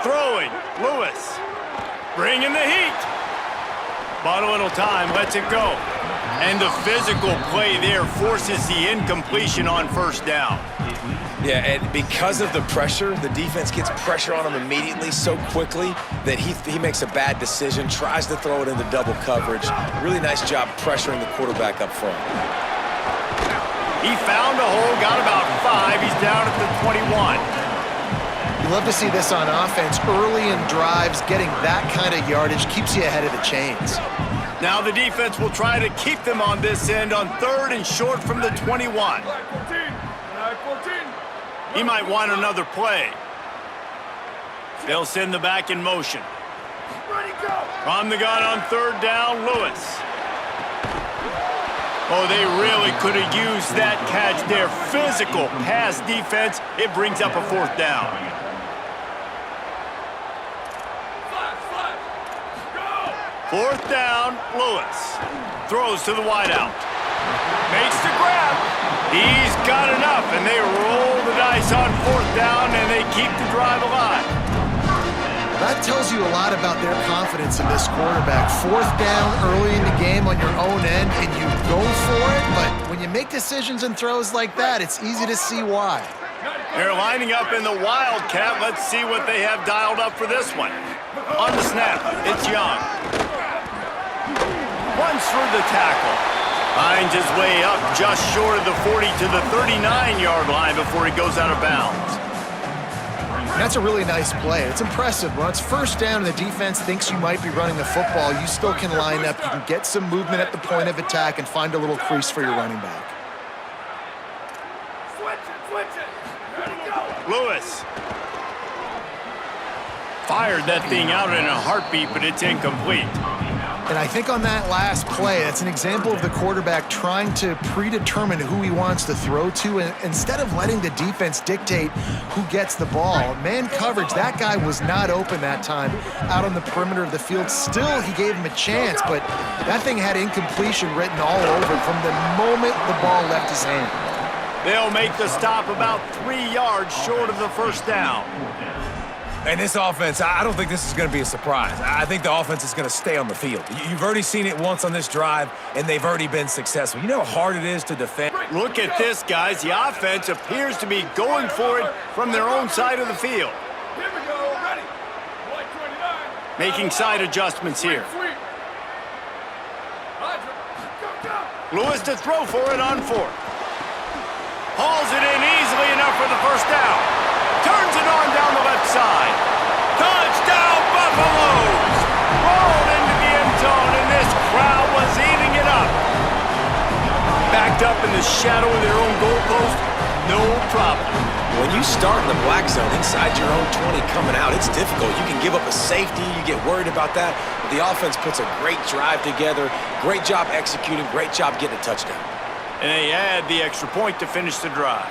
Throwing, Lewis. Bringing the heat. Bought a little time, lets it go. And the physical play there forces the incompletion on first down. Yeah, and because of the pressure, the defense gets pressure on him immediately so quickly that he makes a bad decision, tries to throw it into double coverage. Really nice job pressuring the quarterback up front. He found a hole, got about 5. He's down at the 21. You love to see this on offense. Early in drives, getting that kind of yardage keeps you ahead of the chains. Now the defense will try to keep them on this end on 3rd and short from the 21. He might want another play. They'll send the back in motion. From the gun on 3rd down, Lewis. Oh, they really could have used that catch there. Physical pass defense. It brings up a 4th down. Fourth down, Lewis. Throws to the wideout. Makes the grab. He's got enough, and they roll the dice on 4th down, and they keep the drive alive. That tells you a lot about their confidence in this quarterback. 4th down early in the game on your own end, and you go for it, but when you make decisions and throws like that, it's easy to see why. They're lining up in the Wildcat. Let's see what they have dialed up for this one. On the snap, it's Young. Runs through the tackle. Finds his way up just short of the 40 to the 39-yard line before he goes out of bounds. That's a really nice play. It's impressive. When it's 1st down and the defense thinks you might be running the football, you still can line up. You can get some movement at the point of attack and find a little crease for your running back. Lewis. Fired that thing out in a heartbeat, but it's incomplete. And I think on that last play, that's an example of the quarterback trying to predetermine who he wants to throw to, and instead of letting the defense dictate who gets the ball. Man coverage, that guy was not open that time out on the perimeter of the field. Still, he gave him a chance, but that thing had incompletion written all over from the moment the ball left his hand. They'll make the stop about 3 yards short of the 1st down. And this offense, I don't think this is going to be a surprise. I think the offense is going to stay on the field. You've already seen it once on this drive, and they've already been successful. You know how hard it is to defend. Look at this, guys. The offense appears to be going for it from their own side of the field. Here we go, ready. White 29. Making side adjustments here. Lewis to throw for it on 4th. Hauls it in easily enough for the 1st down. Turns it on down the left side. Touchdown, Buffaloes! Rolled into the end zone, and this crowd was eating it up. Backed up in the shadow of their own goalpost, no problem. When you start in the black zone inside your own 20 coming out, it's difficult. You can give up a safety. You get worried about that. But the offense puts a great drive together. Great job executing. Great job getting a touchdown. And they add the extra point to finish the drive.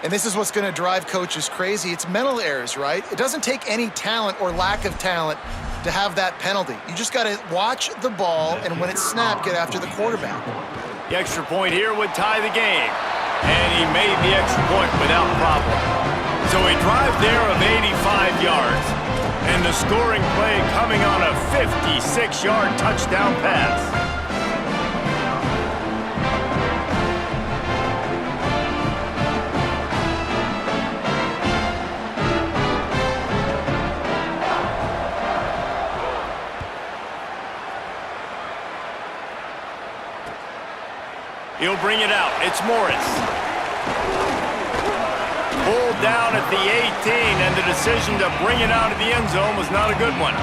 And this is what's going to drive coaches crazy. It's mental errors, right? It doesn't take any talent or lack of talent to have that penalty. You just got to watch the ball, and when it's snapped, get after the quarterback. The extra point here would tie the game. And he made the extra point without problem. So a drive there of 85 yards. And the scoring play coming on a 56-yard touchdown pass. He'll bring it out. It's Morris. Pulled down at the 18, and the decision to bring it out of the end zone was not a good one.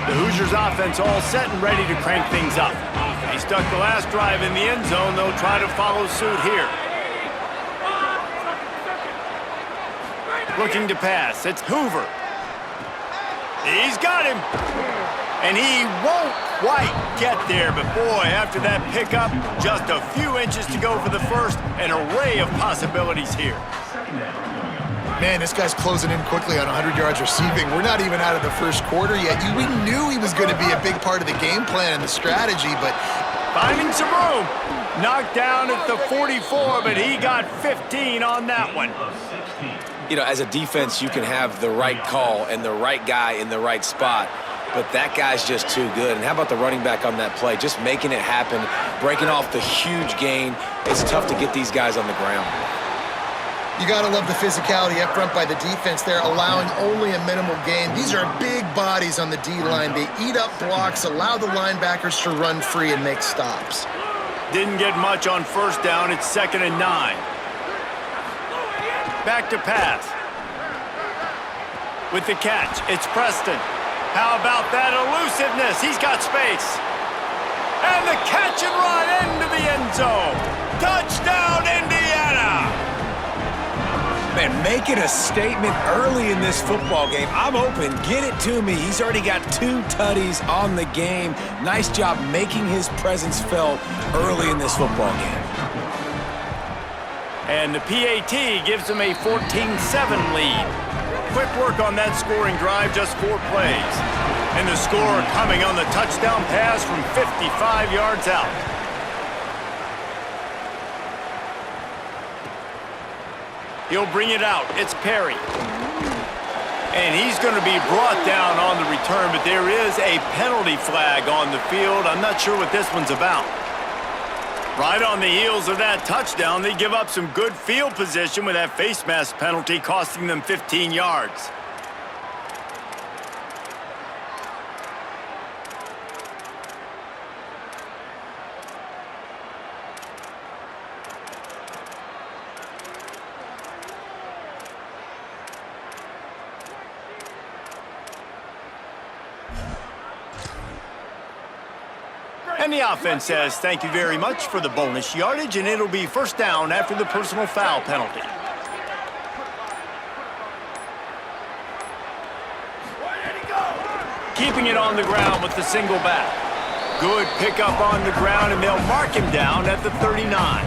The Hoosiers offense all set and ready to crank things up. They stuck the last drive in the end zone. They'll try to follow suit here. Looking to pass. It's Hoover. He's got him. And he won't quite get there, but boy, after that pickup, just a few inches to go for the first. An array of possibilities here. Man, this guy's closing in quickly on 100 yards receiving. We're not even out of the first quarter yet. We knew he was going to be a big part of the game plan and the strategy, but finding some room. Knocked down at the 44, but he got 15 on that one. You know, as a defense, you can have the right call and the right guy in the right spot, but that guy's just too good. And how about the running back on that play? Just making it happen, breaking off the huge gain. It's tough to get these guys on the ground. You got to love the physicality up front by the defense there, allowing only a minimal gain. These are big bodies on the D-line. They eat up blocks, allow the linebackers to run free and make stops. Didn't get much on first down. It's 2nd and 9. Back to pass. With the catch, it's Preston. How about that elusiveness? He's got space. And the catch and run into the end zone. Touchdown, Indiana! Man, making a statement early in this football game. I'm open. Get it to me. He's already got 2 tutties on the game. Nice job making his presence felt early in this football game. And the PAT gives him a 14-7 lead. Quick work on that scoring drive, just 4 plays. And the score coming on the touchdown pass from 55 yards out. He'll bring it out. It's Perry. And he's going to be brought down on the return, but there is a penalty flag on the field. I'm not sure what this one's about. Right on the heels of that touchdown, they give up some good field position with that face mask penalty costing them 15 yards. And the offense says thank you very much for the bonus yardage, and it'll be first down after the personal foul penalty. Keeping it on the ground with the single back. Good pickup on the ground, and they'll mark him down at the 39.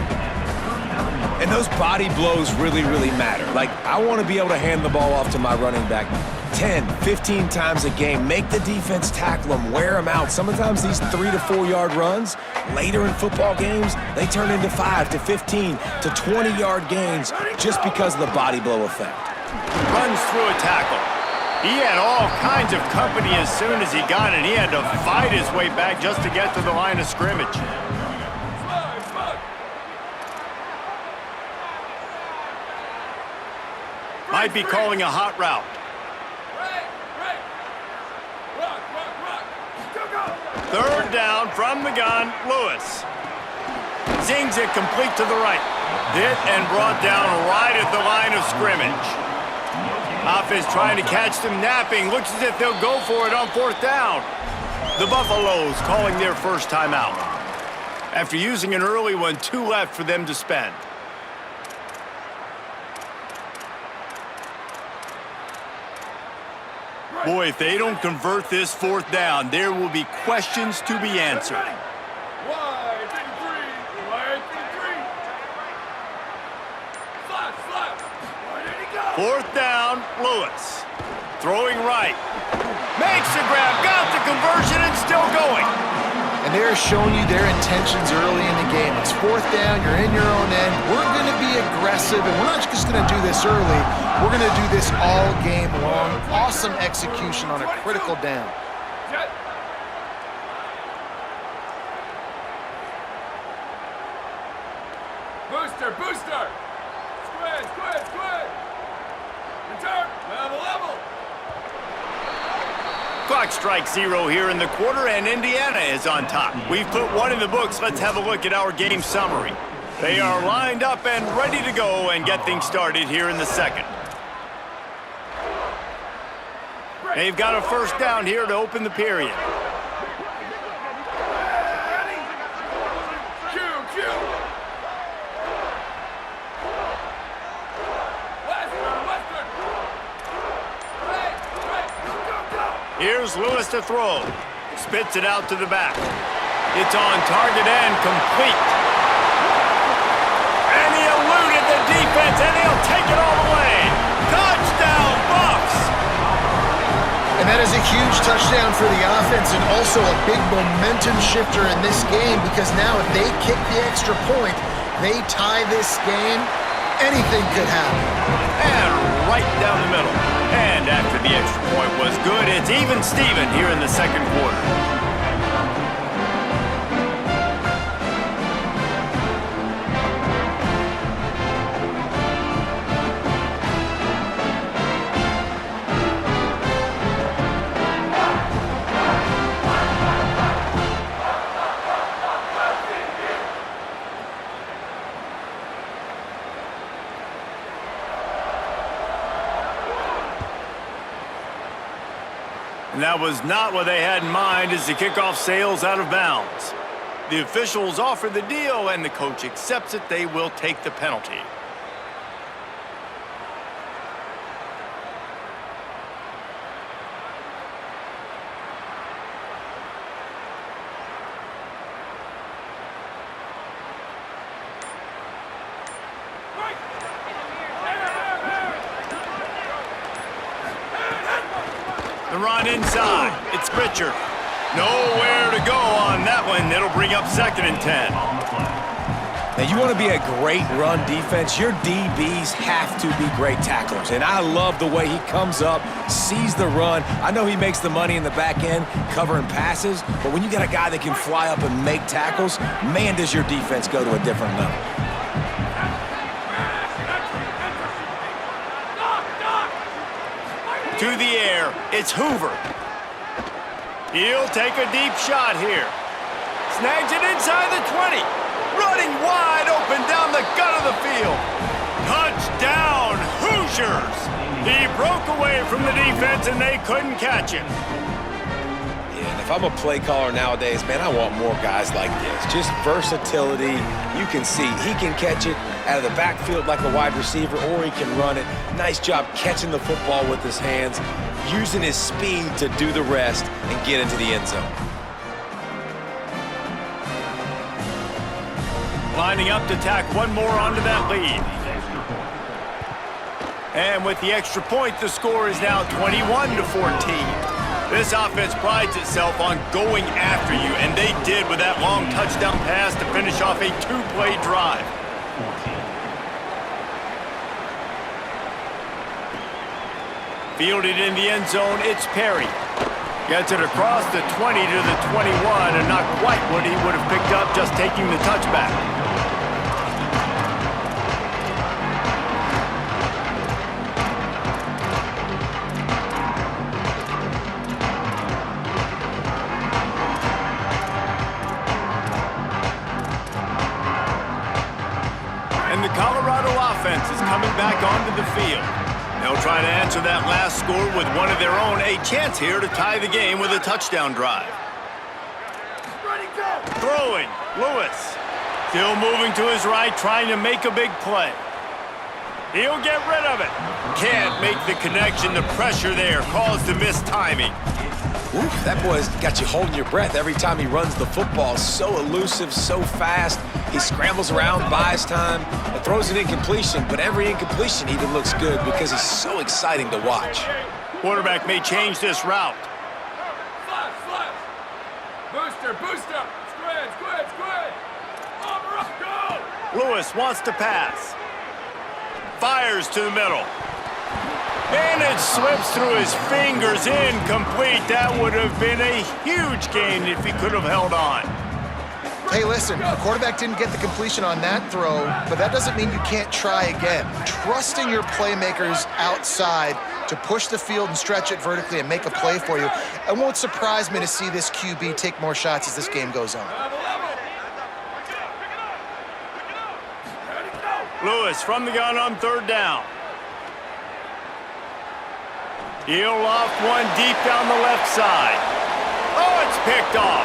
And those body blows really, really matter. Like, I want to be able to hand the ball off to my running back 10, 15 times a game. Make the defense tackle them, wear them out. Sometimes these 3 to 4 yard runs, later in football games, they turn into 5 to 15 to 20 yard gains just because of the body blow effect. Runs through a tackle. He had all kinds of company as soon as he got it. He had to fight his way back just to get to the line of scrimmage. Might be calling a hot route. Third down from the gun, Lewis. Zings it complete to the right. Hit and brought down right at the line of scrimmage. Offense trying to catch them napping. Looks as if they'll go for it on 4th down. The Buffaloes calling their first timeout. After using an early one, 2 left for them to spend. Boy, if they don't convert this 4th down, there will be questions to be answered. Wide, 53. Wide, 53. Flat. Where did he go? 4th down, Lewis. Throwing right. Makes the grab, got the conversion, and still going. And they're showing you their intentions early in the game. It's 4th down, you're in your own end. We're going to be aggressive, and we're not just going to do this early. We're going to do this all game long. Awesome execution on a critical down. Jet. Booster. Squid. Return. Level. Clock strikes 0 here in the quarter, and Indiana is on top. We've put 1 in the books. Let's have a look at our game summary. They are lined up and ready to go and get things started here in the 2nd. They've got a first down here to open the period. Here's Lewis to throw. Spits it out to the back. It's on target and complete. And he eluded the defense, and he'll take it all the way. Touchdown, Bucs! And that is a huge touchdown for the offense and also a big momentum shifter in this game because now if they kick the extra point, they tie this game, anything could happen. And right down the middle. And after the extra point was good, it's even Steven here in the second quarter. And that was not what they had in mind as the kickoff sails out of bounds. The officials offer the deal, and the coach accepts it. They will take the penalty. The run inside. It's Pritchard. Nowhere to go on that one. It'll bring up 2nd and 10. Now, you want to be a great run defense, your DBs have to be great tacklers. And I love the way he comes up, sees the run. I know he makes the money in the back end covering passes, but when you got a guy that can fly up and make tackles, man, does your defense go to a different level. To the air, it's Hoover. He'll take a deep shot here. Snags it inside the 20. Running wide open down the gut of the field. Touchdown, Hoosiers! He broke away from the defense and they couldn't catch him. Yeah, and if I'm a play caller nowadays, man, I want more guys like this. Just versatility. You can see he can catch it out of the backfield like a wide receiver, or he can run it. Nice job catching the football with his hands, using his speed to do the rest and get into the end zone. Lining up to tack one more onto that lead. And with the extra point, the score is now 21-14. This offense prides itself on going after you, and they did with that long touchdown pass to finish off a 2-play drive. Fielded in the end zone, it's Perry. Gets it across the 20 to the 21, and not quite what he would have picked up just taking the touchback. And the Colorado offense is coming back onto the field. They'll try to answer that last score with one of their own. A chance here to tie the game with a touchdown drive. Throwing, Lewis. Still moving to his right, trying to make a big play. He'll get rid of it. Can't make the connection. The pressure there caused the missed timing. Ooh, that boy's got you holding your breath every time he runs the football. So elusive, so fast. He scrambles around, buys time, and throws an incompletion, but every incompletion even looks good because he's so exciting to watch. Quarterback may change this route. Flash, flash. Booster, booster. Squid, squid, squid. Over up, go. Lewis wants to pass. Fires to the middle. And it slips through his fingers, incomplete. That would have been a huge gain if he could have held on. Hey, listen, the quarterback didn't get the completion on that throw, but that doesn't mean you can't try again. Trusting your playmakers outside to push the field and stretch it vertically and make a play for you. It won't surprise me to see this QB take more shots as this game goes on. Lewis from the gun on 3rd down. He'll loft one deep down the left side. Oh, it's picked off.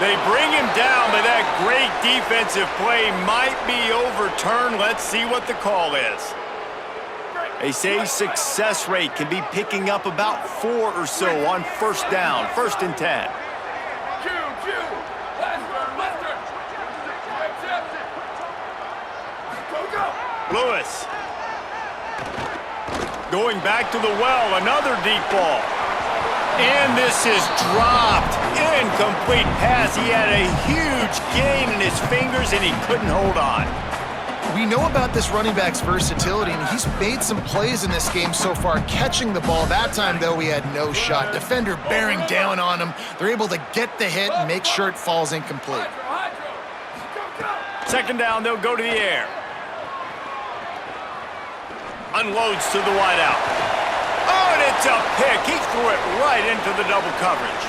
They bring him down, but that great defensive play might be overturned. Let's see what the call is. They say success rate can be picking up about 4 or so on 1st down, 1st and 10. Lewis. Going back to the well, another deep ball. And this is dropped. Incomplete pass. He had a huge gain in his fingers, and he couldn't hold on. We know about this running back's versatility, and he's made some plays in this game so far catching the ball. That time, though, he had no shot. Defender bearing down on him. They're able to get the hit and make sure it falls incomplete. Second down, they'll go to the air. Unloads to the wideout. Oh, and it's a pick. He threw it right into the double coverage.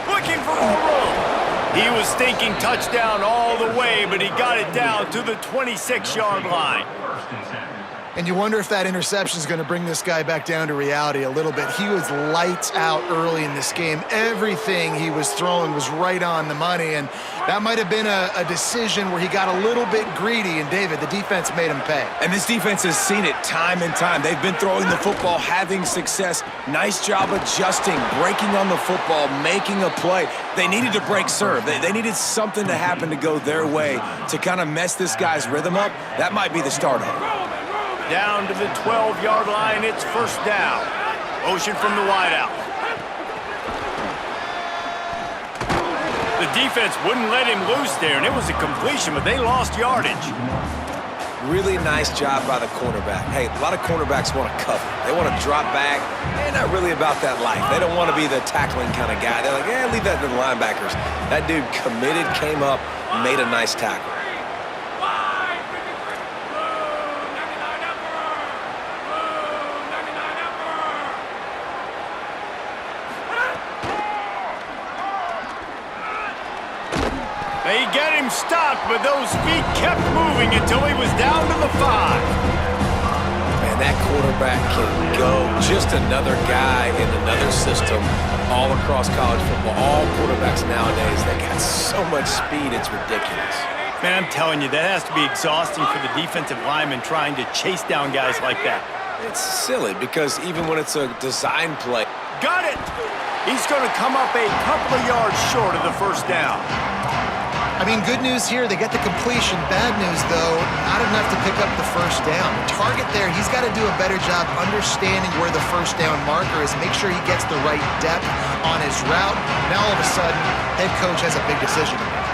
Looking for more room. He was thinking touchdown all the way, but he got it down to the 26-yard line. And you wonder if that interception is going to bring this guy back down to reality a little bit. He was lights out early in this game. Everything he was throwing was right on the money, and that might have been a decision where he got a little bit greedy, and David, the defense made him pay. And this defense has seen it time and time. They've been throwing the football, having success. Nice job adjusting, breaking on the football, making a play. They needed to break serve. They needed something to happen to go their way to kind of mess this guy's rhythm up. That might be the start of it. Down to the 12-yard line, it's first down. Motion from the wideout. The defense wouldn't let him loose there, and it was a completion, but they lost yardage. Really nice job by the cornerback. Hey, a lot of cornerbacks want to cover. They want to drop back. They're not really about that life. They don't want to be the tackling kind of guy. They're like, leave that to the linebackers. That dude committed, came up, made a nice tackle. They get him stopped, but those feet kept moving until he was down to the 5. Man, that quarterback can go. Just another guy in another system all across college football. All quarterbacks nowadays, they got so much speed, it's ridiculous. Man, I'm telling you, that has to be exhausting for the defensive lineman trying to chase down guys like that. It's silly because even when it's a design play. Got it! He's going to come up a couple of yards short of the first down. I mean, good news here, they get the completion. Bad news, though, not enough to pick up the first down. The target there, he's got to do a better job understanding where the first down marker is, make sure he gets the right depth on his route. Now, all of a sudden, head coach has a big decision to make.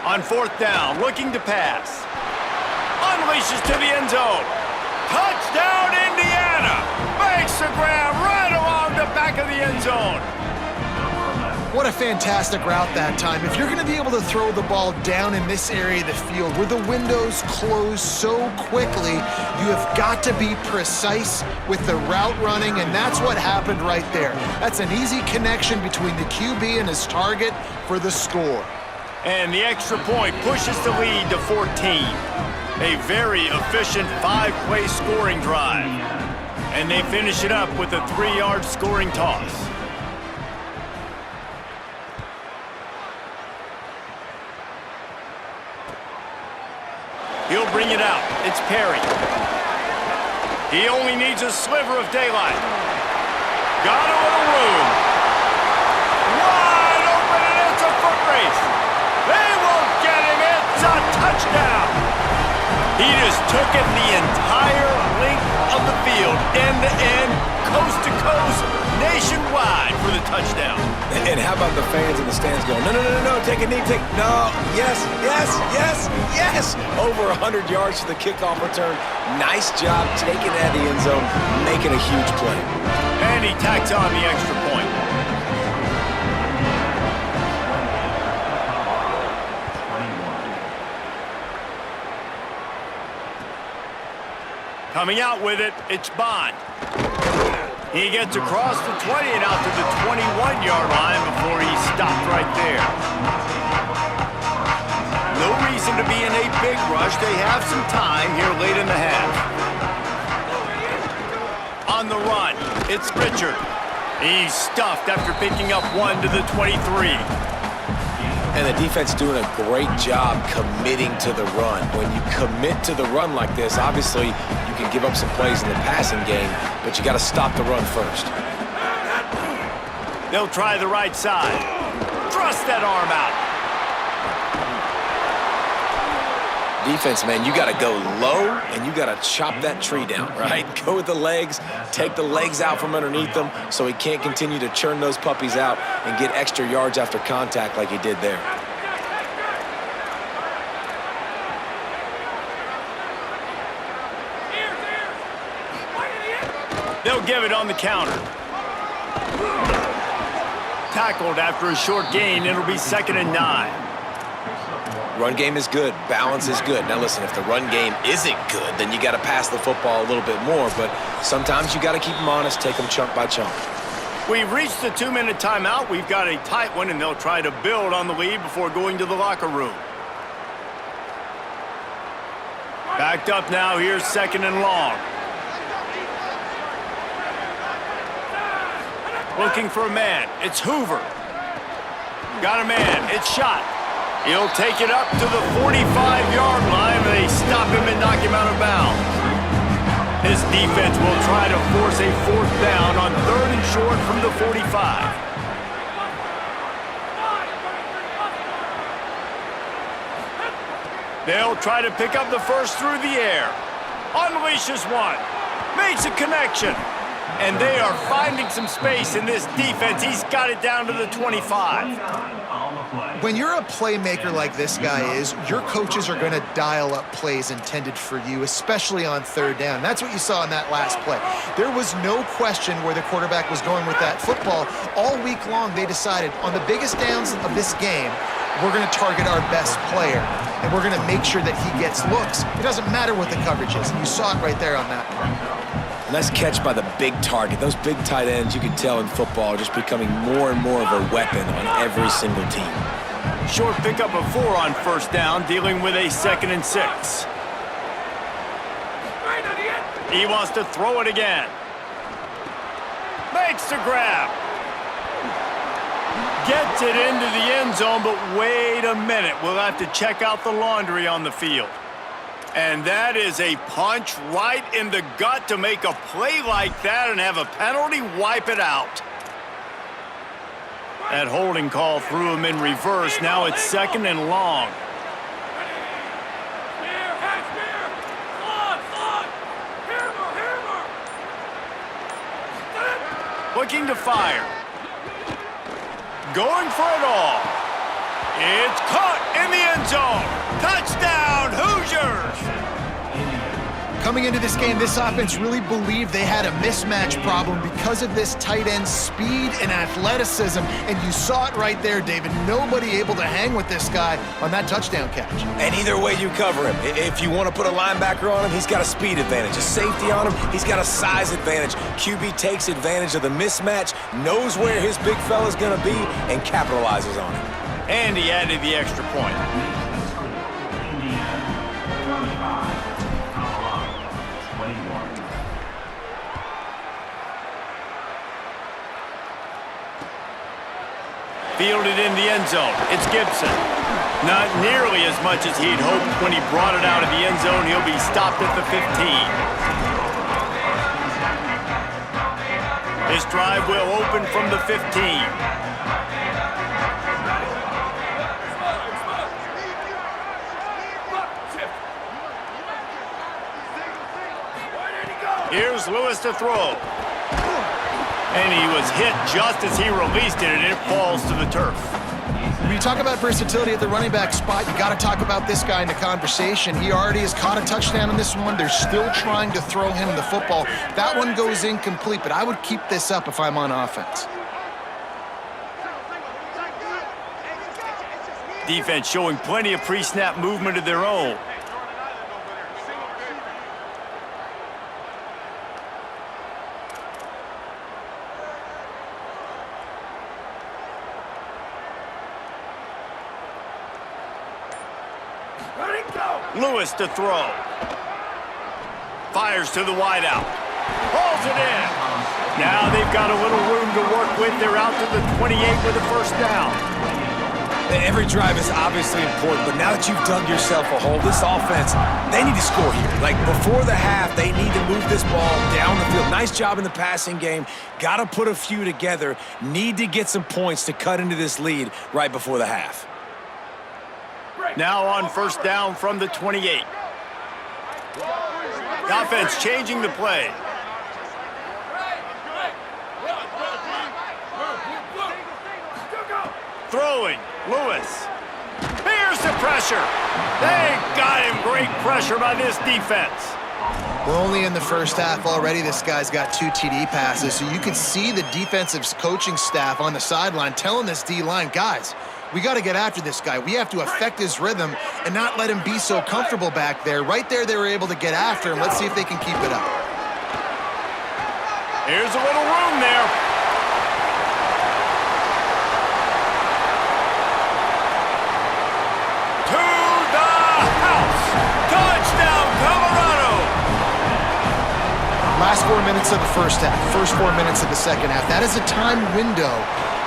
On fourth down, looking to pass. Unleashes to the end zone. Touchdown, Indiana! Makes the grab right along the back of the end zone. What a fantastic route that time. If you're going to be able to throw the ball down in this area of the field where the windows close so quickly, you have got to be precise with the route running, and that's what happened right there. That's an easy connection between the QB and his target for the score. And the extra point pushes the lead to 14. A very efficient 5-play scoring drive. And they finish it up with a 3-yard scoring toss. He'll bring it out. It's Perry. He only needs a sliver of daylight. Got a little room. Wide open, and it's a foot race. They won't get him. It's a touchdown. He just took it the entire length of the field, end to end, coast to coast, nationwide for the touchdown. And how about the fans in the stands going, no, take a knee, no, yes. Over 100 yards to the kickoff return. Nice job taking it out of the end zone, making a huge play. And he tacks on the extra point. Coming out with it, it's Bond. He gets across the 20 and out to the 21-yard line before he's stopped right there. No reason to be in a big rush. They have some time here late in the half. On the run, it's Richard. He's stuffed after picking up 1 to the 23. And the defense doing a great job committing to the run. When you commit to the run like this, obviously you can give up some plays in the passing game, but you got to stop the run first. They'll try the right side. Thrust that arm out. Defense, man, you got to go low, and you got to chop that tree down, right? Go with the legs, take the legs out from underneath them so he can't continue to churn those puppies out and get extra yards after contact like he did there. They'll give it on the counter. Tackled after a short gain. It'll be 2nd and 9. Run game is good. Balance is good. Now, listen, if the run game isn't good, then you got to pass the football a little bit more. But sometimes you got to keep them honest, take them chunk by chunk. We've reached the 2-minute timeout. We've got a tight one, and they'll try to build on the lead before going to the locker room. Backed up now. Here's 2nd and long. Looking for a man. It's Hoover. Got a man. It's Shot. He'll take it up to the 45-yard line. They stop him and knock him out of bounds. This defense will try to force a 4th down on 3rd and short from the 45. They'll try to pick up the first through the air. Unleashes one. Makes a connection. And they are finding some space in this defense. He's got it down to the 25. When you're a playmaker like this guy is, your coaches are going to dial up plays intended for you, especially on 3rd down. That's what you saw in that last play. There was no question where the quarterback was going with that football. All week long, they decided on the biggest downs of this game, we're going to target our best player, and we're going to make sure that he gets looks. It doesn't matter what the coverage is. You saw it right there on that play. Nice catch by the big target. Those big tight ends, you can tell in football, are just becoming more and more of a weapon on every single team. Short pickup of 4 on 1st down, dealing with a 2nd and 6. He wants to throw it again. Makes the grab. Gets it into the end zone, but wait a minute. We'll have to check out the laundry on the field. And that is a punch right in the gut to make a play like that and have a penalty wipe it out. That holding call threw him in reverse. Now it's 2nd and long. Looking to fire. Going for it all. It's caught in the end zone. Touchdown, Hoosiers! Coming into this game, this offense really believed they had a mismatch problem because of this tight end speed and athleticism, and you saw it right there, David. Nobody able to hang with this guy on that touchdown catch. And either way you cover him. If you want to put a linebacker on him, he's got a speed advantage. A safety on him, he's got a size advantage. QB takes advantage of the mismatch, knows where his big fella's going to be, and capitalizes on it. And he added the extra point. Fielded in the end zone. It's Gibson. Not nearly as much as he'd hoped when he brought it out of the end zone. He'll be stopped at the 15. This drive will open from the 15. Here's Lewis to throw. And he was hit just as he released it, and it falls to the turf. When you talk about versatility at the running back spot, you got to talk about this guy in the conversation. He already has caught a touchdown on this one. They're still trying to throw him the football. That one goes incomplete, but I would keep this up if I'm on offense. Defense showing plenty of pre-snap movement of their own. Lewis to throw. Fires to the wideout. Hauls it in. Now they've got a little room to work with. They're out to the 28 with a 1st down. Every drive is obviously important, but now that you've dug yourself a hole, this offense, they need to score here. Like before the half, they need to move this ball down the field. Nice job in the passing game. Got to put a few together. Need to get some points to cut into this lead right before the half. Now on first down from the 28. The offense changing the play. Throwing, Lewis. Here's the pressure. They got him. Great pressure by this defense. We're only in the first half already. This guy's got 2 TD passes, so you can see the defensive coaching staff on the sideline telling this D-line, guys, we got to get after this guy. We have to affect his rhythm and not let him be so comfortable back there. Right there, they were able to get after him. Let's see if they can keep it up. Here's a little room there. Last 4 minutes of the first half, first 4 minutes of the second half. That is a time window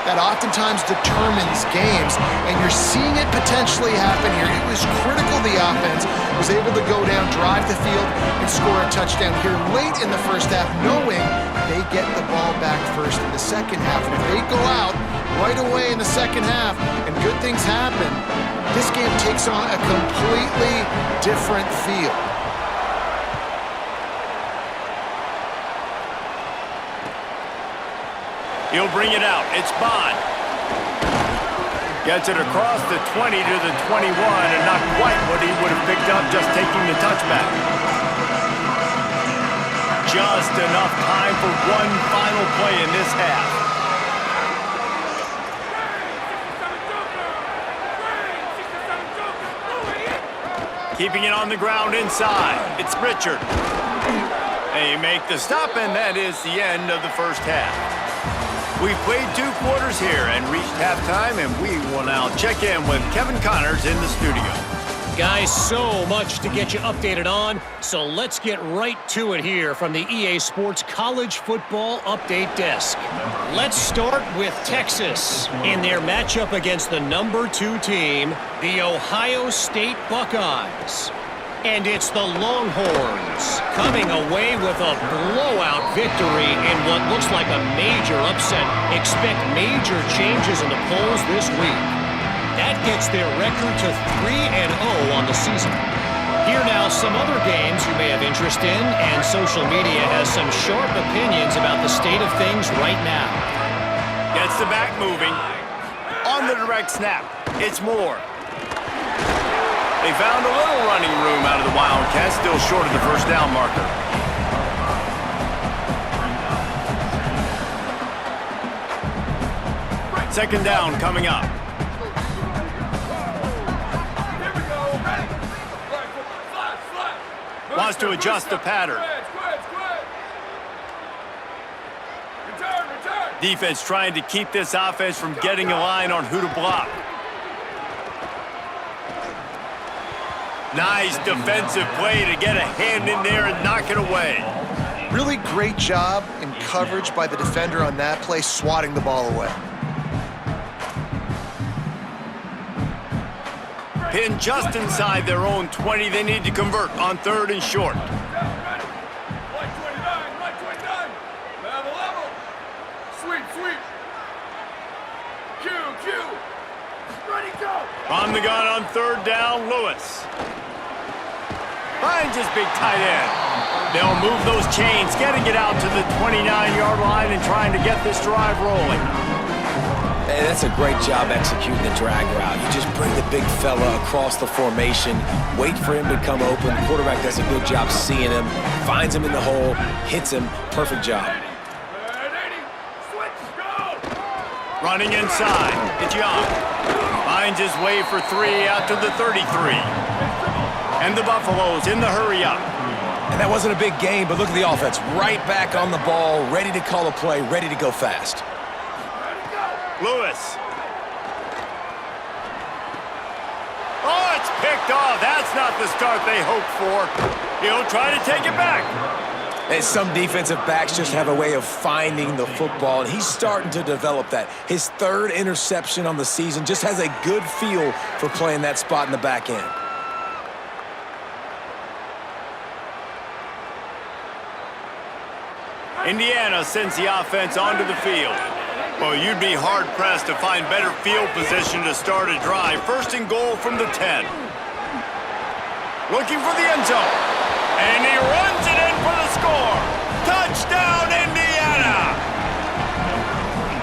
that oftentimes determines games, and you're seeing it potentially happen here. It was critical the offense was able to go down, drive the field, and score a touchdown here late in the first half, knowing they get the ball back first in the second half. And if they go out right away in the second half and good things happen, this game takes on a completely different feel. He'll bring it out. It's Bond. Gets it across the 20 to the 21, and not quite what he would have picked up just taking the touchback. Just enough time for one final play in this half. Keeping it on the ground inside. It's Richard. They make the stop, and that is the end of the first half. We've played 2 quarters here and reached halftime, and we will now check in with Kevin Connors in the studio. Guys, so much to get you updated on, so let's get right to it here from the EA Sports College Football Update Desk. Let's start with Texas in their matchup against the number 2 team, the Ohio State Buckeyes. And it's the Longhorns coming away with a blowout victory in what looks like a major upset. Expect major changes in the polls this week. That gets their record to 3-0 on the season. Here now some other games you may have interest in, and social media has some sharp opinions about the state of things right now. Gets the back moving. On the direct snap, it's Moore. They found a little running room out of the Wildcats, still short of the first down marker. Second down coming up. Wants to adjust the pattern. Defense trying to keep this offense from getting a line on who to block. Nice defensive play to get a hand in there and knock it away. Really great job in coverage by the defender on that play, swatting the ball away. Pinned just inside their own 20. They need to convert on 3rd and short. On the gun on 3rd down, Lewis. Finds his big tight end. They'll move those chains, getting it out to the 29-yard line and trying to get this drive rolling. Hey, that's a great job executing the drag route. You just bring the big fella across the formation, wait for him to come open. The quarterback does a good job seeing him, finds him in the hole, hits him. Perfect job. Running inside, it's Young. Finds his way for 3 out to the 33. And the Buffaloes in the hurry up. And that wasn't a big game, but look at the offense. Right back on the ball, ready to call a play, ready to go fast. Lewis. Oh, it's picked off. That's not the start they hoped for. He'll try to take it back. And some defensive backs just have a way of finding the football, and he's starting to develop that. His 3rd interception on the season, just has a good feel for playing that spot in the back end. Indiana sends the offense onto the field. Well, you'd be hard-pressed to find better field position to start a drive. First and goal from the 10. Looking for the end zone. And he runs it in for the score. Touchdown, Indiana!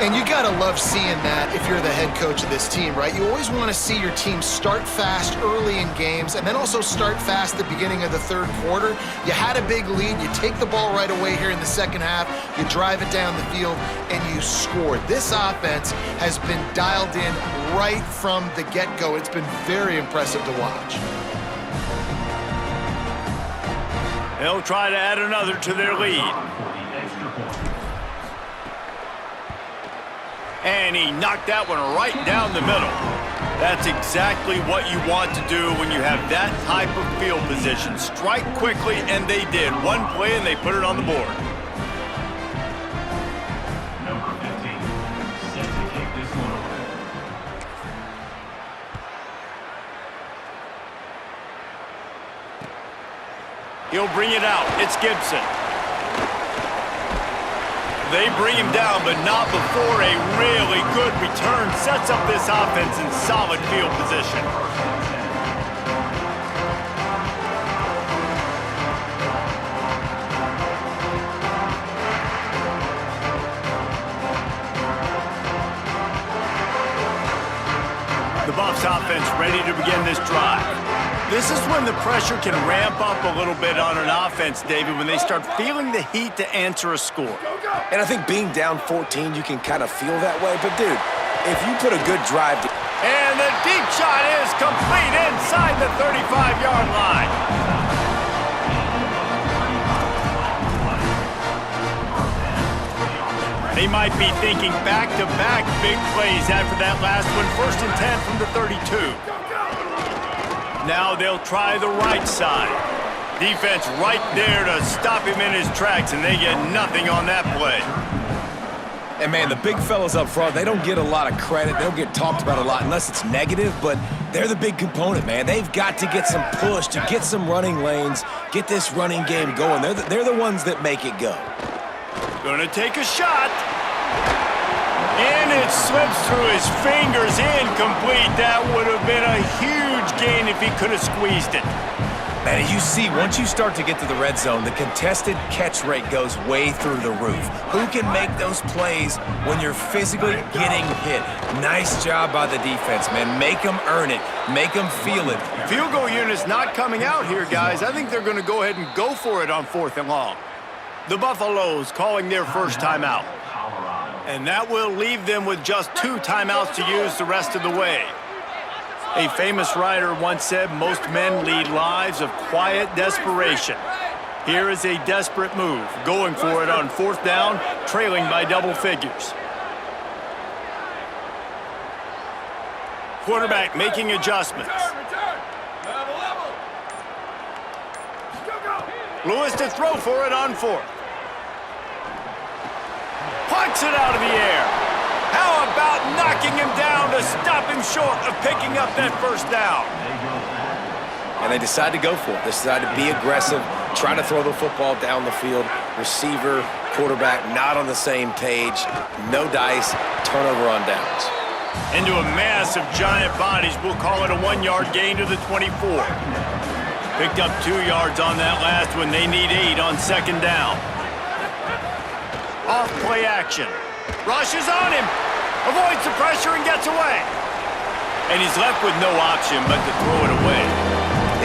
And you got to love seeing that if you're the head coach of this team, right? You always want to see your team start fast early in games and then also start fast at the beginning of the third quarter. You had a big lead. You take the ball right away here in the second half. You drive it down the field, and you score. This offense has been dialed in right from the get-go. It's been very impressive to watch. They'll try to add another to their lead. And he knocked that one right down the middle. That's exactly what you want to do when you have that type of field position. Strike quickly, and they did. One play, and they put it on the board. Number 15, set to kick this one over. He'll bring it out. It's Gibson. They bring him down, but not before a really good return. Sets up this offense in solid field position. The Buffs offense ready to begin this drive. This is when the pressure can ramp up a little bit on an offense, David, when they start feeling the heat to answer a score. And I think being down 14, you can kind of feel that way. But, dude, if you put a good drive... And the deep shot is complete inside the 35-yard line. They might be thinking back-to-back big plays after that last one. 1st and 10 from the 32. Now they'll try the right side. Defense right there to stop him in his tracks, and they get nothing on that play. And, man, the big fellas up front, they don't get a lot of credit. They don't get talked about a lot unless it's negative, but they're the big component, man. They've got to get some push, to get some running lanes, get this running game going. They're the ones that make it go. Gonna take a shot. And it slips through his fingers, incomplete. That would have been a huge gain if he could have squeezed it. Man, you see, once you start to get to the red zone, the contested catch rate goes way through the roof. Who can make those plays when you're physically getting hit? Nice job by the defense, man. Make them earn it. Make them feel it. Field goal unit's not coming out here, guys. I think they're going to go ahead and go for it on 4th and long. The Buffaloes calling their first timeout. And that will leave them with just 2 timeouts to use the rest of the way. A famous writer once said, most men lead lives of quiet desperation. Here is a desperate move, going for it on 4th down, trailing by double figures. Quarterback making adjustments. Lewis to throw for it on 4th. Punts it out of the air. How about knocking him down to stop him short of picking up that 1st down? And they decide to go for it. They decide to be aggressive, try to throw the football down the field. Receiver, quarterback, not on the same page. No dice, turnover on downs. Into a mass of giant bodies, we'll call it a 1-yard gain to the 24. Picked up 2 yards on that last one. They need 8 on 2nd down. Off play action. Rushes on him. Avoids the pressure and gets away. And he's left with no option but to throw it away.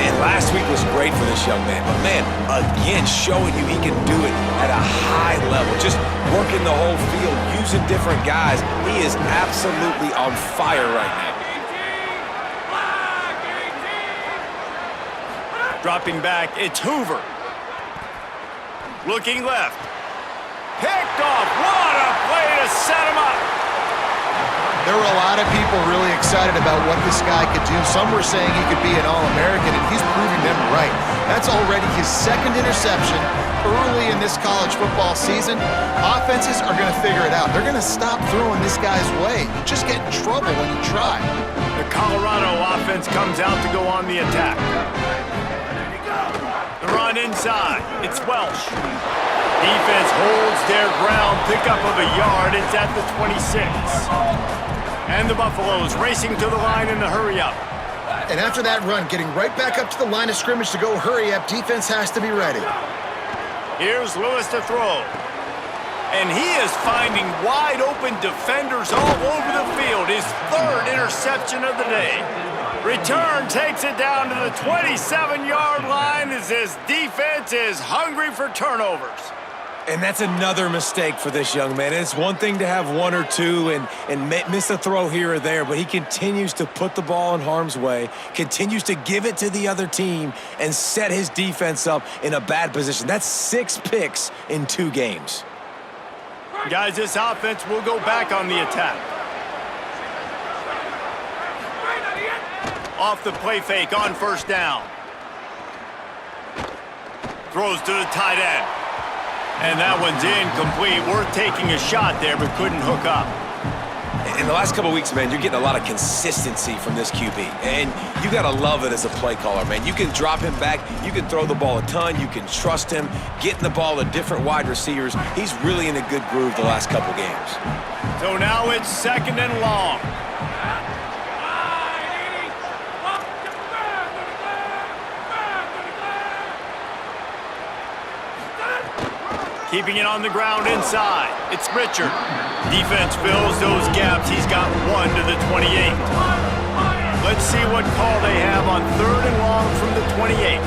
And last week was great for this young man. But, man, again, showing you he can do it at a high level. Just working the whole field, using different guys. He is absolutely on fire right now. Dropping back, it's Hoover. Looking left. Picked off. What a play to set him up. There were a lot of people really excited about what this guy could do. Some were saying he could be an All-American, and he's proving them right. That's already his 2nd interception early in this college football season. Offenses are going to figure it out. They're going to stop throwing this guy's way. You just get in trouble when you try. The Colorado offense comes out to go on the attack. The run inside. It's Welsh. He Defense holds their ground, pickup of a yard. It's at the 26. And the Buffaloes racing to the line in the hurry-up. And after that run, getting right back up to the line of scrimmage to go hurry up, defense has to be ready. Here's Lewis to throw. And he is finding wide-open defenders all over the field. His third interception of the day. Return takes it down to the 27-yard line as this defense is hungry for turnovers. And that's another mistake for this young man. It's one thing to have one or two and miss a throw here or there, but he continues to put the ball in harm's way, continues to give it to the other team, and set his defense up in a bad position. That's 6 picks in 2 games. Guys, this offense will go back on the attack. Off the play fake on first down. Throws to the tight end. And that one's incomplete. Worth taking a shot there, but couldn't hook up. In the last couple of weeks, man, you're getting a lot of consistency from this QB. And you got to love it as a play caller, man. You can drop him back. You can throw the ball a ton. You can trust him. Getting the ball to different wide receivers. He's really in a good groove the last couple games. So now it's 2nd and long. Keeping it on the ground inside. It's Richard. Defense fills those gaps. He's got 1 to the 28. Let's see what call they have on 3rd and long from the 28.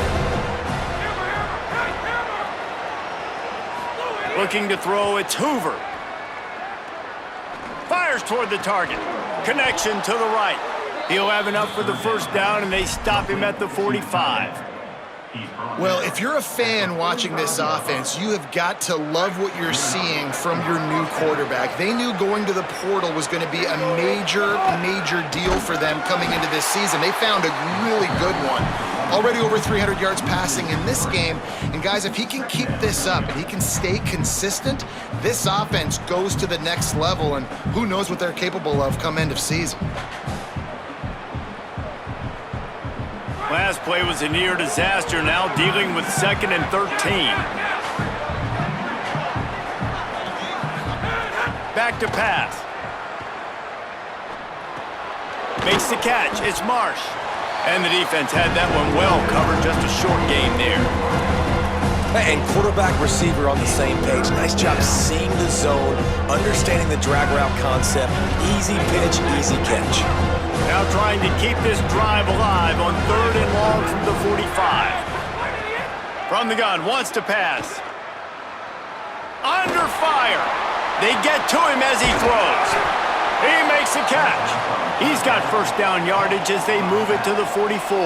Looking to throw, it's Hoover. Fires toward the target. Connection to the right. He'll have enough for the first down, and they stop him at the 45. Well, if you're a fan watching this offense, you have got to love what you're seeing from your new quarterback. They knew going to the portal was going to be a major deal for them coming into this season. They found a really good one. Already over 300 yards passing in this game. And guys, if he can keep this up and he can stay consistent, this offense goes to the next level, and who knows what they're capable of come end of season. Last play was a near disaster, now dealing with 2nd and 13. Back to pass. Makes the catch, it's Marsh. And the defense had that one well covered, just a short gain there. And quarterback receiver on the same page. Nice job seeing the zone, understanding the drag route concept. Easy pitch, easy catch. Now trying to keep this drive alive on 3rd and long from the 45. From the gun, wants to pass. Under fire. They get to him as he throws. He makes a catch. He's got first down yardage as they move it to the 44.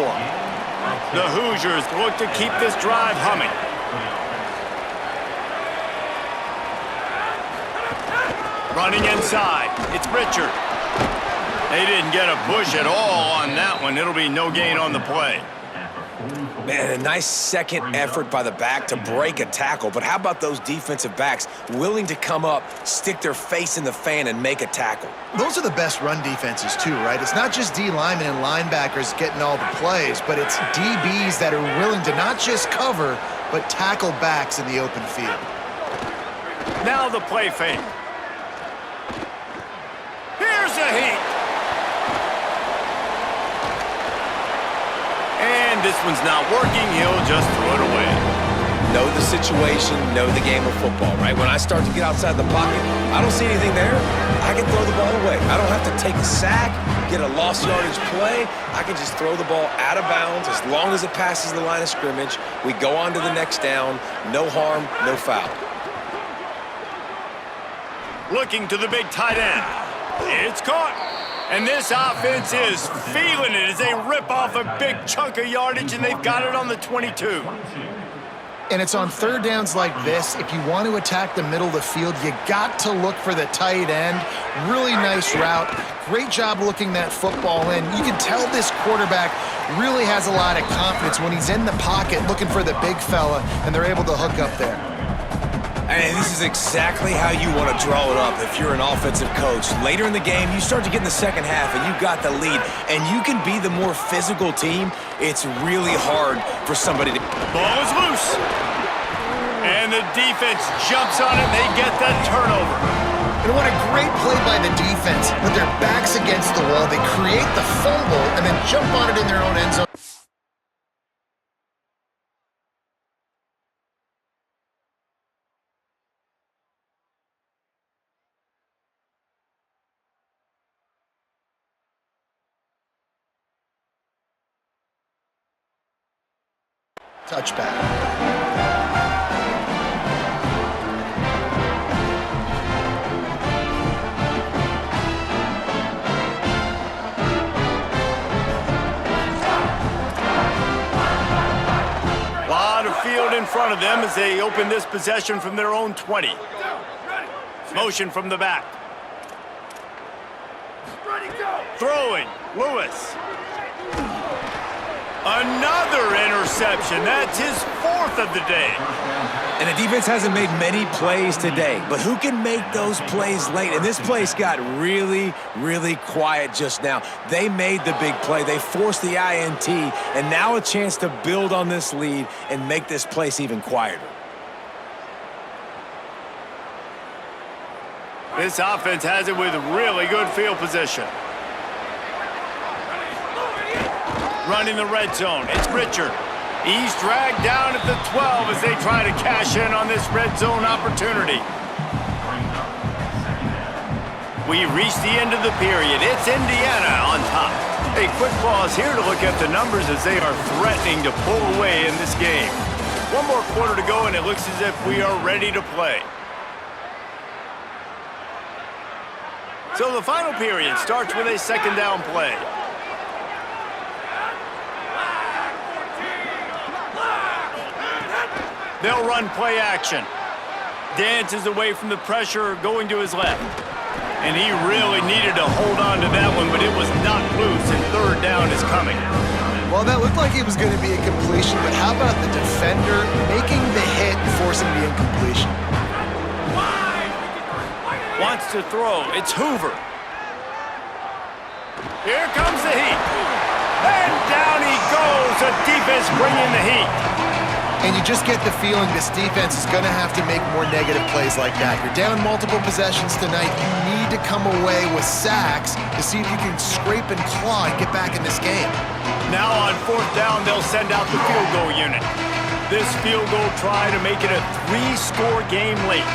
The Hoosiers look to keep this drive humming. Running inside, it's Richard. They didn't get a push at all on that one. It'll be no gain on the play. Man, a nice second effort by the back to break a tackle. But how about those defensive backs willing to come up, stick their face in the fan, and make a tackle? Those are the best run defenses too, right? It's not just D linemen and linebackers getting all the plays, but it's DBs that are willing to not just cover, but tackle backs in the open field. Now the play fake. Here's a heat. And this one's not working. He'll just throw it away. Know the situation, know the game of football, right? When I start to get outside the pocket, I don't see anything there. I can throw the ball away. I don't have to take a sack, get a lost yardage play. I can just throw the ball out of bounds as long as it passes the line of scrimmage. We go on to the next down. No harm, no foul. Looking to the big tight end. It's caught. And this offense is feeling it as they rip off a big chunk of yardage, and they've got it on the 22. And it's on third downs like this. If you want to attack the middle of the field, you got to look for the tight end. Really nice route. Great job looking that football in. You can tell this quarterback really has a lot of confidence when he's in the pocket looking for the big fella, and they're able to hook up there. And this is exactly how you want to draw it up if you're an offensive coach. Later in the game, you start to get in the second half, and you got the lead, and you can be the more physical team. It's really hard for somebody to... Ball is loose. And And the defense jumps on it, and they get that turnover. And what a great play by the defense. With their backs against the wall, they create the fumble and then jump on it in their own end zone. Touchback. Field in front of them as they open this possession from their own 20. Motion from the back. Throwing, Lewis. Another interception. That's his 4th of the day. And the defense hasn't made many plays today, but who can make those plays late? And this place got really, really quiet just now. They made the big play. They forced the INT, and now a chance to build on this lead and make this place even quieter. This offense has it with really good field position. Running the red zone. It's Richard. He's dragged down at the 12 as they try to cash in on this red zone opportunity. We reach the end of the period. It's Indiana on top. A quick pause here to look at the numbers as they are threatening to pull away in this game. One more quarter to go, and it looks as if we are ready to play. So the final period starts with a second down play. They'll run play action. Dances away from the pressure, going to his left. And he really needed to hold on to that one, but it was not loose, and third down is coming. Well, that looked like it was going to be a completion, but how about the defender making the hit and forcing the incompletion? Wants to throw. It's Hoover. Here comes the heat. And down he goes. The defense bringing the heat. And you just get the feeling this defense is going to have to make more negative plays like that. You're down multiple possessions tonight. You need to come away with sacks to see if you can scrape and claw and get back in this game. Now on 4th down, they'll send out the field goal unit. This field goal try to make it a 3-score game late.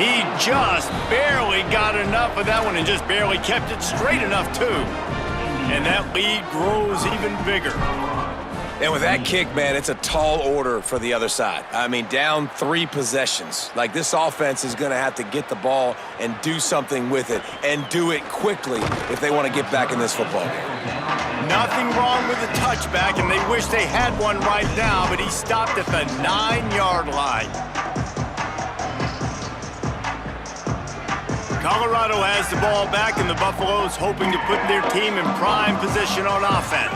He just barely got enough of that one and just barely kept it straight enough, too. And that lead grows even bigger. And with that kick, man, it's a tall order for the other side. I mean, down 3 possessions. Like, this offense is going to have to get the ball and do something with it, and do it quickly if they want to get back in this football game. Nothing wrong with the touchback, and they wish they had one right now, but he stopped at the 9-yard line. Colorado has the ball back, and the Buffaloes hoping to put their team in prime position on offense.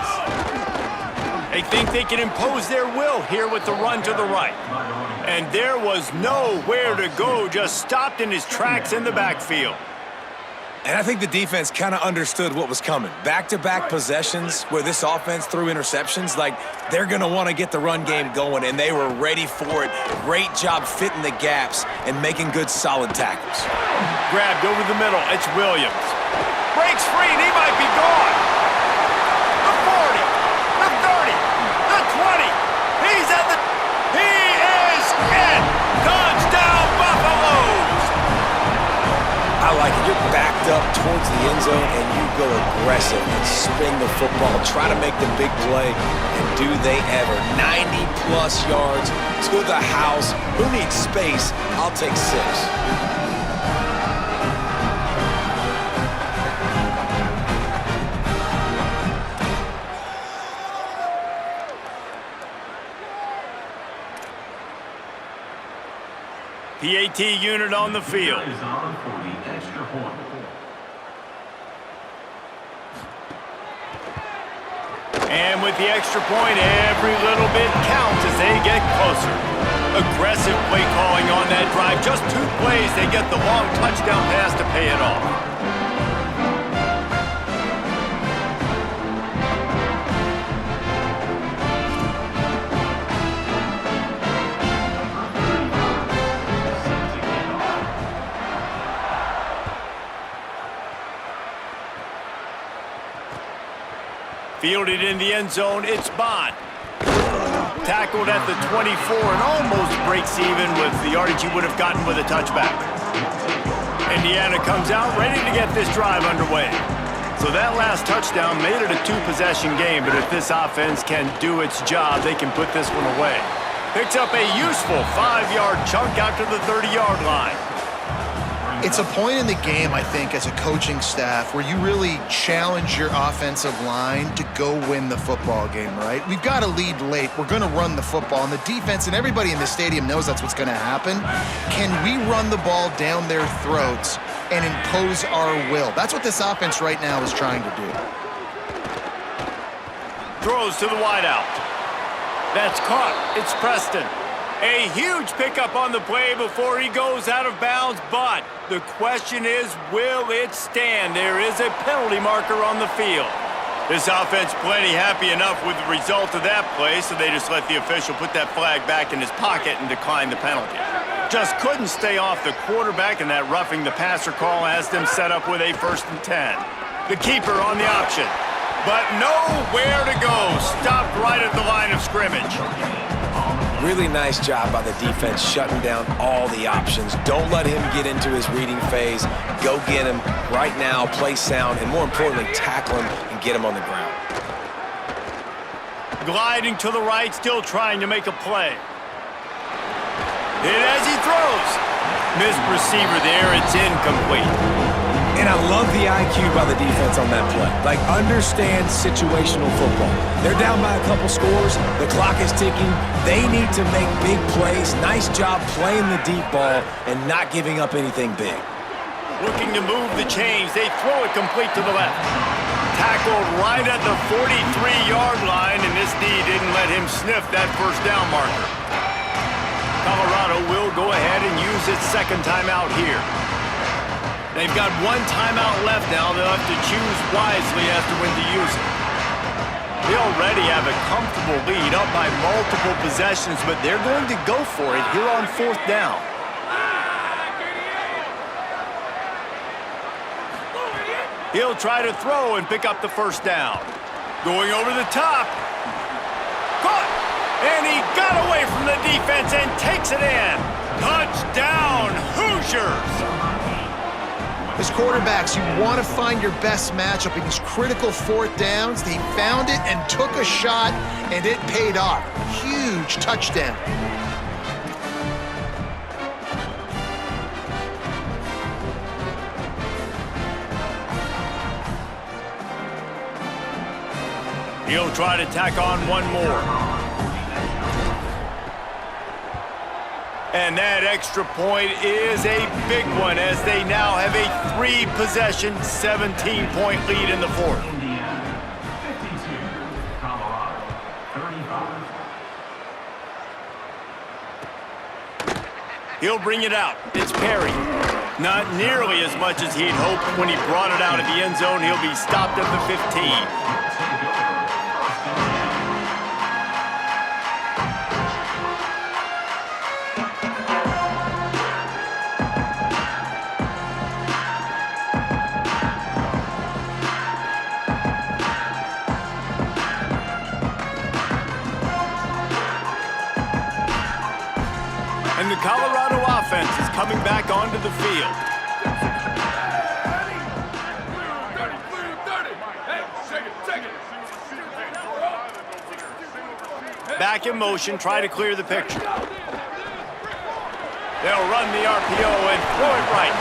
They think they can impose their will here with the run to the right. And there was nowhere to go, just stopped in his tracks in the backfield. And I think the defense kind of understood what was coming. Back-to-back possessions where this offense threw interceptions, like, they're going to want to get the run game going, and they were ready for it. Great job fitting the gaps and making good, solid tackles. Grabbed over the middle. It's Williams. Breaks free, and he might be gone. The 40, the 30, the 20. He's at the... He is in! Touchdown, Buffaloes! I like it. You're backed up towards the end zone, and you go aggressive and spin the football, try to make the big play, and do they ever. 90-plus yards to the house. Who needs space? I'll take 6. PAT unit on the field. And with the extra point, every little bit counts as they get closer. Aggressive play calling on that drive. Just 2 plays, they get the long touchdown pass to pay it off. Fielded in the end zone, it's Bond. Tackled at the 24 and almost breaks even with the yardage he would have gotten with a touchback. Indiana comes out ready to get this drive underway. So that last touchdown made it a two-possession game, but if this offense can do its job, they can put this one away. Picks up a useful 5-yard chunk out to the 30-yard line. It's a point in the game, I think, as a coaching staff where you really challenge your offensive line to go win the football game, right? We've got to lead late. We're going to run the football, and the defense and everybody in the stadium knows that's what's going to happen. Can we run the ball down their throats and impose our will? That's what this offense right now is trying to do. Throws to the wideout. That's caught. It's Preston. A huge pickup on the play before he goes out of bounds, but the question is, will it stand? There is a penalty marker on the field. This offense plenty happy enough with the result of that play, so they just let the official put that flag back in his pocket and decline the penalty. Just couldn't stay off the quarterback, and that roughing the passer call has them set up with a 1st and 10. The keeper on the option, but nowhere to go. Stopped right at the line of scrimmage. Really nice job by the defense shutting down all the options. Don't let him get into his reading phase. Go get him right now, play sound, and more importantly, tackle him and get him on the ground. Gliding to the right, still trying to make a play. And as he throws, missed receiver there, it's incomplete. And I love the IQ by the defense on that play. Like, understand situational football. They're down by a couple scores. The clock is ticking. They need to make big plays. Nice job playing the deep ball and not giving up anything big. Looking to move the chains. They throw it complete to the left. Tackled right at the 43-yard line, and this D didn't let him sniff that first down marker. Colorado will go ahead and use its second timeout here. They've got one timeout left now. They'll have to choose wisely as to when to use it. They already have a comfortable lead up by multiple possessions, but they're going to go for it here on 4th down. He'll try to throw and pick up the 1st down. Going over the top. Caught! And he got away from the defense and takes it in. Touchdown, Hoosiers! As quarterbacks, you want to find your best matchup in these critical 4th downs. They found it and took a shot, and it paid off. Huge touchdown. He'll try to tack on one more. And that extra point is a big one as they now have a 3-possession, 17-point lead in the 4th. Indiana 52, Colorado 35. He'll bring it out. It's Perry. Not nearly as much as he'd hoped when he brought it out of the end zone. He'll be stopped at the 15. And the Colorado offense is coming back onto the field. Back in motion, try to clear the picture. They'll run the RPO and throw it right.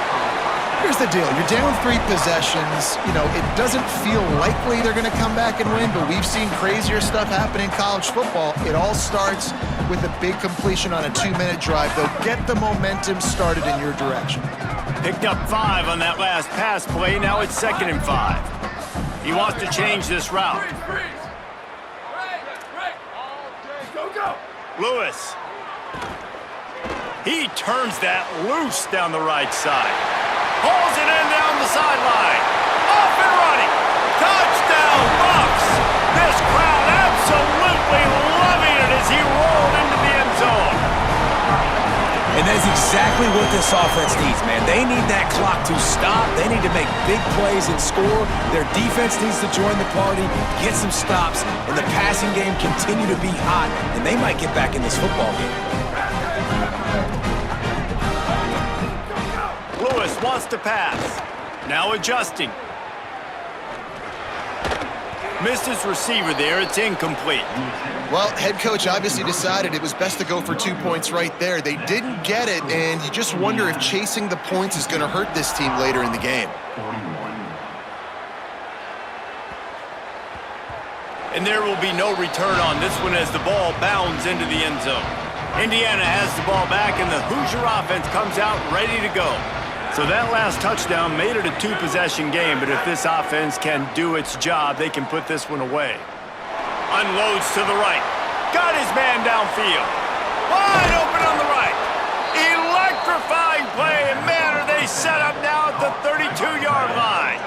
Here's the deal. You're down 3 possessions. You know, it doesn't feel likely they're going to come back and win, but we've seen crazier stuff happen in college football. It all starts with a big completion on a 2-minute drive. They'll get the momentum started in your direction. Picked up 5 on that last pass play. Now it's 2nd and 5. He wants to change this route. Lewis. He turns that loose down the right side. Hauls it in down the sideline. Off and running. Touchdown, Bucks. This crowd absolutely loving it as he rolled into the end zone. And as exactly what this offense needs, man. They need that clock to stop. They need to make big plays and score. Their defense needs to join the party, get some stops, and the passing game continue to be hot, and they might get back in this football game. Lewis wants to pass. Now adjusting. Missed his receiver there. It's incomplete. Well, head coach obviously decided it was best to go for 2 points right there. They didn't get it, and you just wonder if chasing the points is going to hurt this team later in the game. And there will be no return on this one as the ball bounds into the end zone. Indiana has the ball back, and the Hoosier offense comes out ready to go. So that last touchdown made it a two-possession game, but if this offense can do its job, they can put this one away. Unloads to the right. Got his man downfield. Wide open on the right. Electrifying play, and man, are they set up now at the 32-yard line.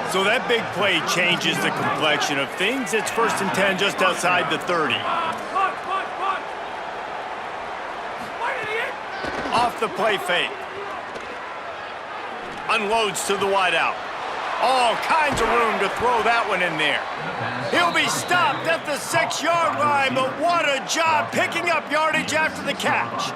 So that big play changes the complexion of things. It's 1st and 10 just outside the 30. Off the play fake. Unloads to the wideout. All kinds of room to throw that one in there. He'll be stopped at the 6-yard line, but what a job picking up yardage after the catch.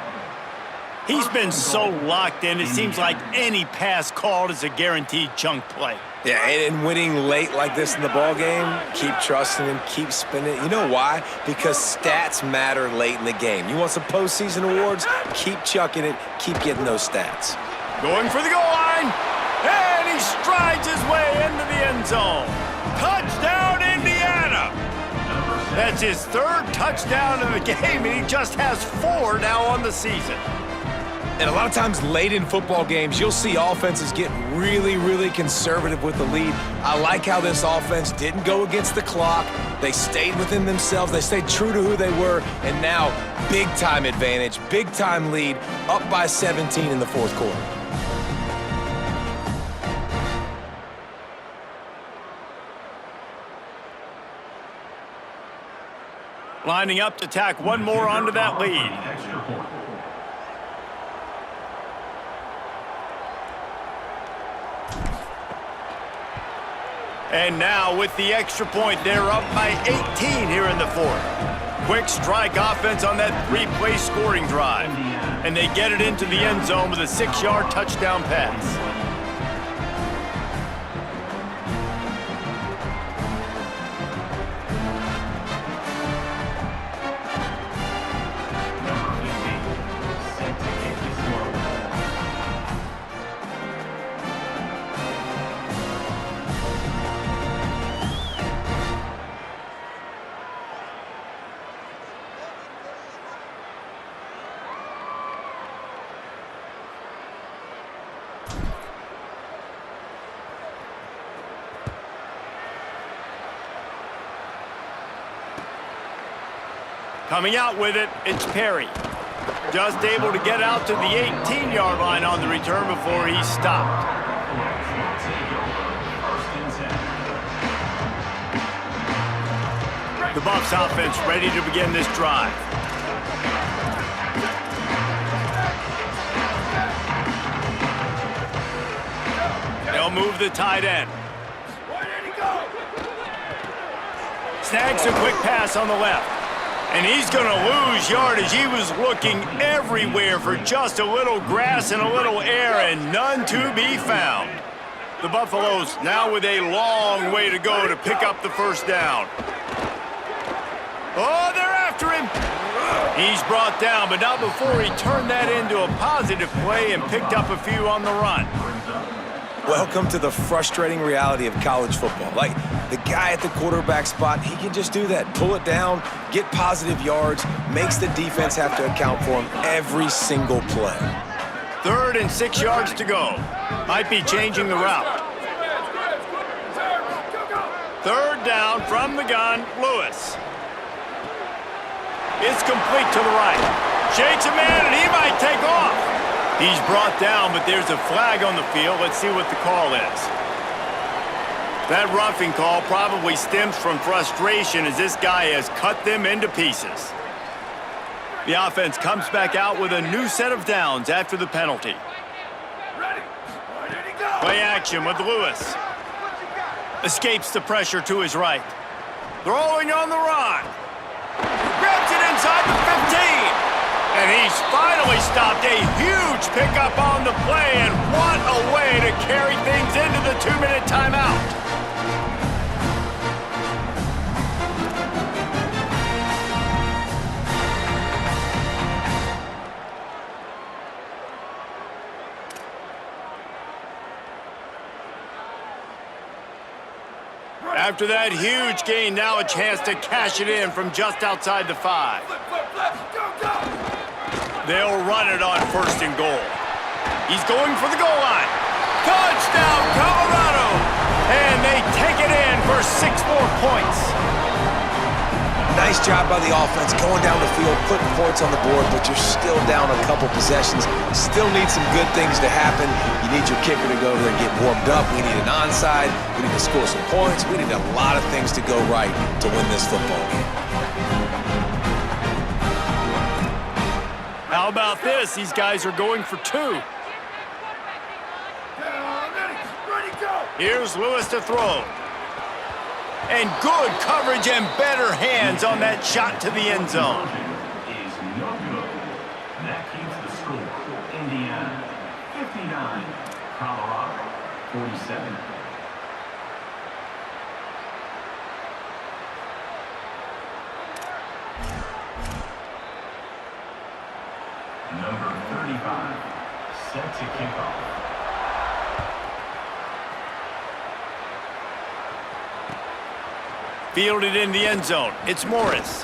He's been so locked in, it seems like any pass called is a guaranteed chunk play. Yeah, and winning late like this in the ball game, keep trusting him, keep spinning. You know why? Because stats matter late in the game. You want some postseason awards? Keep chucking it, keep getting those stats. Going for the goal line, and he strides his way into the end zone. Touchdown, Indiana! That's his 3rd touchdown of the game, and he just has 4 now on the season. And a lot of times late in football games, you'll see offenses get really, really conservative with the lead. I like how this offense didn't go against the clock. They stayed within themselves. They stayed true to who they were. And now, big-time advantage, big-time lead, up by 17 in the 4th quarter. Lining up to tack one more onto that lead. And now with the extra point, they're up by 18 here in the 4th. Quick strike offense on that 3-play scoring drive. And they get it into the end zone with a 6-yard touchdown pass. Coming out with it, it's Perry. Just able to get out to the 18-yard line on the return before he's stopped. The Buffs offense ready to begin this drive. They'll move the tight end. Snags a quick pass on the left. And he's going to lose yardage. He was looking everywhere for just a little grass and a little air, and none to be found. The Buffaloes now with a long way to go to pick up the 1st down. Oh, they're after him. He's brought down, but not before he turned that into a positive play and picked up a few on the run. Welcome to the frustrating reality of college football. Like, the guy at the quarterback spot, he can just do that. Pull it down, get positive yards, makes the defense have to account for him every single play. 3rd and 6 yards to go. Might be changing the route. 3rd down from the gun, Lewis. It's complete to the right. Shakes a man, and he might take off. He's brought down, but there's a flag on the field. Let's see what the call is. That roughing call probably stems from frustration as this guy has cut them into pieces. The offense comes back out with a new set of downs after the penalty. Ready. Ready to go. Play action with Lewis. Escapes the pressure to his right. Throwing on the run. Grabs it inside the 15. And he's finally stopped. A huge pickup on the play. And what a way to carry things into the 2-minute timeout. After that huge gain, now a chance to cash it in from just outside the 5. Flip, flip, flip. Go, go. They'll run it on 1st and goal. He's going for the goal line. Touchdown, Colorado! And they take it in for 6 more points. Nice job by the offense going down the field, putting points on the board, but you're still down a couple possessions. Still need some good things to happen. You need your kicker to go over there and get warmed up. We need an onside. We need to score some points. We need a lot of things to go right to win this football game. How about this? These guys are going for 2. Ready. Ready, go. Here's Lewis to throw. And good coverage and better hands on that shot to the end zone. Is no good. That keeps the score. Indiana 59, Colorado 47. Number 35, set to kick off. Fielded in the end zone. It's Morris.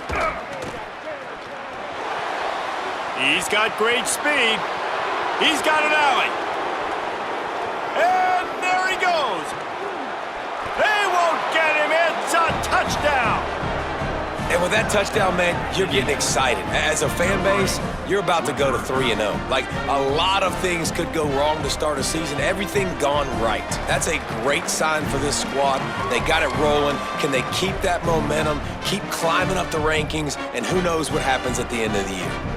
He's got great speed. He's got an alley. And there he goes. They won't get him. It's a touchdown. And with that touchdown, man, you're getting excited. As a fan base, you're about to go to 3-0. Like, a lot of things could go wrong to start a season. Everything gone right. That's a great sign for this squad. They got it rolling. Can they keep that momentum, keep climbing up the rankings, and who knows what happens at the end of the year.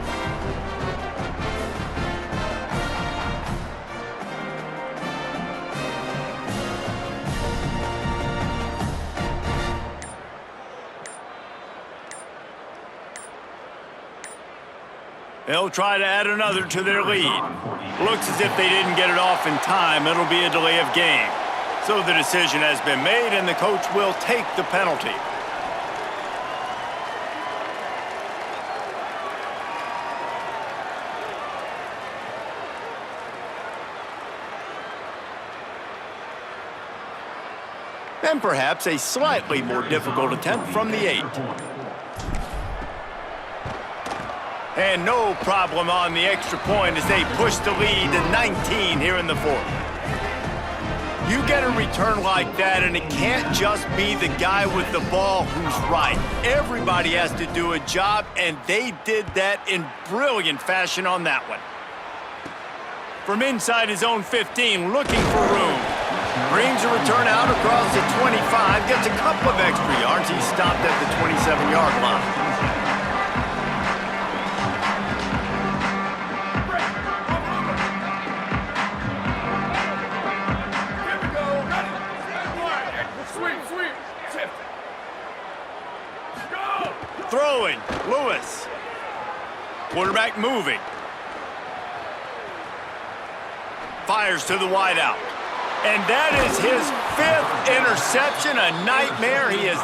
They'll try to add another to their lead. Looks as if they didn't get it off in time. It'll be a delay of game. So the decision has been made, and the coach will take the penalty. And perhaps a slightly more difficult attempt from the 8. And no problem on the extra point as they push the lead to 19 here in the 4th. You get a return like that, and it can't just be the guy with the ball who's right. Everybody has to do a job, and they did that in brilliant fashion on that one. From inside his own 15, looking for room. Brings a return out across the 25, gets a couple of extra yards. He's stopped at the 27-yard line. Throwing, Lewis. Quarterback moving. Fires to the wideout. And that is his 5th interception, a nightmare. He is